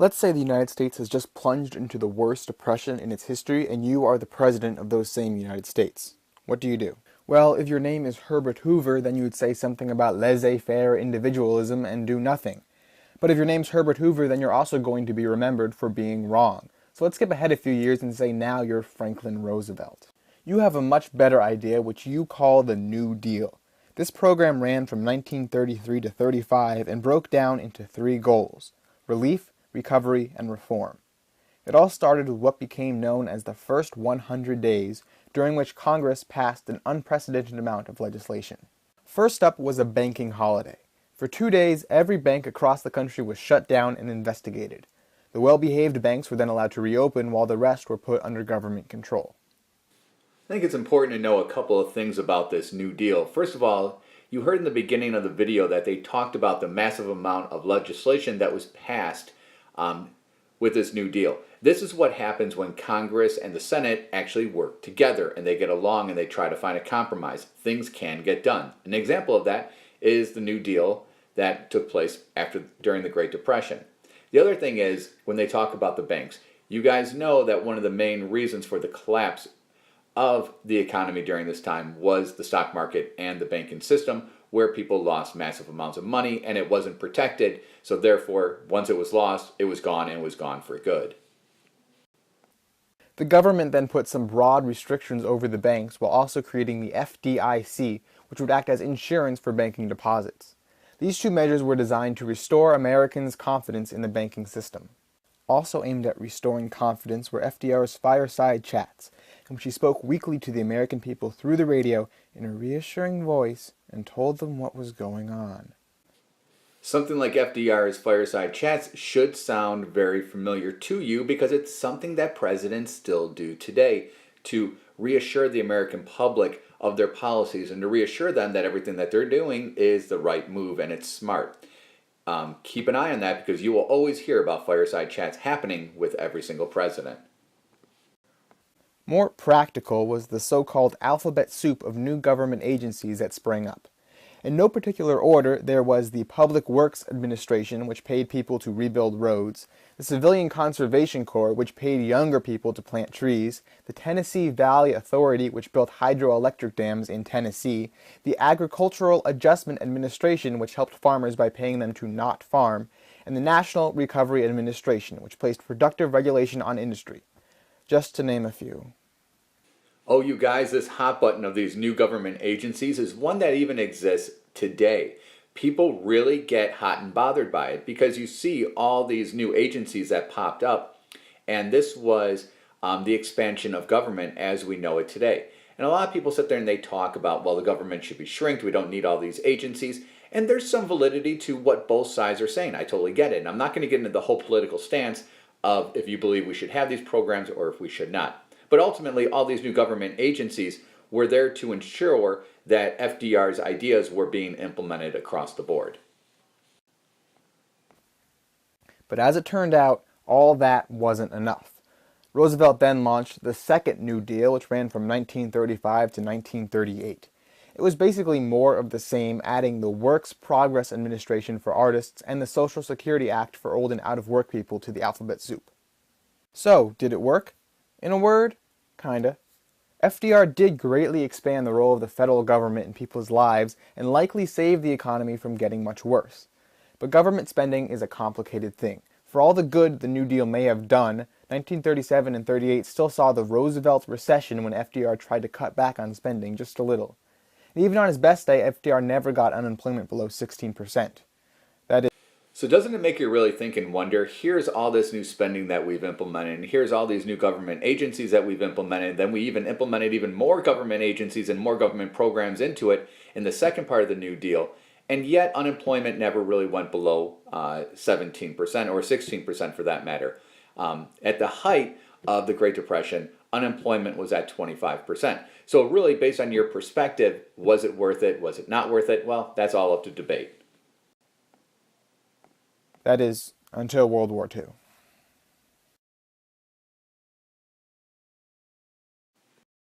Let's say the United States has just plunged into the worst depression in its history and you are the president of those same United States. What do you do? Well, if your name is Herbert Hoover, then you would say something about laissez-faire individualism and do nothing. But if your name's Herbert Hoover, then you're also going to be remembered for being wrong. So let's skip ahead a few years and say now you're Franklin Roosevelt. You have a much better idea, which you call the New Deal. This program ran from 1933 to 35 and broke down into three goals: relief, recovery, and reform. It all started with what became known as the first 100 days, during which Congress passed an unprecedented amount of legislation. First up was a banking holiday. For 2 days, every bank across the country was shut down and investigated. The well-behaved banks were then allowed to reopen while the rest were put under government control. I think it's important to know a couple of things about this New Deal. First of all, you heard in the beginning of the video that they talked about the massive amount of legislation that was passed with this New Deal. This is what happens when Congress and the Senate actually work together and they get along and they try to find a compromise. Things can get done. An example of that is the New Deal that took place during the Great Depression. The other thing is, when they talk about the banks, you guys know that one of the main reasons for the collapse of the economy during this time was the stock market and the banking system, where people lost massive amounts of money and it wasn't protected. So therefore, once it was lost, it was gone, and it was gone for good. The government then put some broad restrictions over the banks while also creating the FDIC, which would act as insurance for banking deposits. These two measures were designed to restore Americans' confidence in the banking system. Also aimed at restoring confidence were FDR's fireside chats, in which he spoke weekly to the American people through the radio in a reassuring voice and told them what was going on. Something like FDR's fireside chats should sound very familiar to you because it's something that presidents still do today to reassure the American public of their policies and to reassure them that everything that they're doing is the right move and it's smart. Keep an eye on that because you will always hear about fireside chats happening with every single president. More practical was the so-called alphabet soup of new government agencies that sprang up. In no particular order, there was the Public Works Administration, which paid people to rebuild roads, the Civilian Conservation Corps, which paid younger people to plant trees, the Tennessee Valley Authority, which built hydroelectric dams in Tennessee, the Agricultural Adjustment Administration, which helped farmers by paying them to not farm, and the National Recovery Administration, which placed productive regulation on industry. Just to name a few. Oh, you guys, this hot button of these new government agencies is one that even exists today. People really get hot and bothered by it because you see all these new agencies that popped up, and this was the expansion of government as we know it today. And a lot of people sit there and they talk about, well, the government should be shrinked, we don't need all these agencies, and there's some validity to what both sides are saying. I totally get it, and I'm not going to get into the whole political stance of if you believe we should have these programs or if we should not. But ultimately, all these new government agencies were there to ensure that FDR's ideas were being implemented across the board. But as it turned out, all that wasn't enough. Roosevelt then launched the Second New Deal, which ran from 1935 to 1938. It was basically more of the same, adding the Works Progress Administration for artists and the Social Security Act for old and out-of-work people to the alphabet soup. So, did it work? In a word, kinda. FDR did greatly expand the role of the federal government in people's lives and likely saved the economy from getting much worse. But government spending is a complicated thing. For all the good the New Deal may have done, 1937 and 38 still saw the Roosevelt recession when FDR tried to cut back on spending just a little. And even on his best day, FDR never got unemployment below 16%. So doesn't it make you really think and wonder, here's all this new spending that we've implemented, and here's all these new government agencies that we've implemented, then we even implemented even more government agencies and more government programs into it in the second part of the New Deal, and yet unemployment never really went below 17% or 16% for that matter. At the height of the Great Depression, unemployment was at 25%. So really, based on your perspective, was it worth it? Was it not worth it? Well, that's all up to debate. That is, until World War II.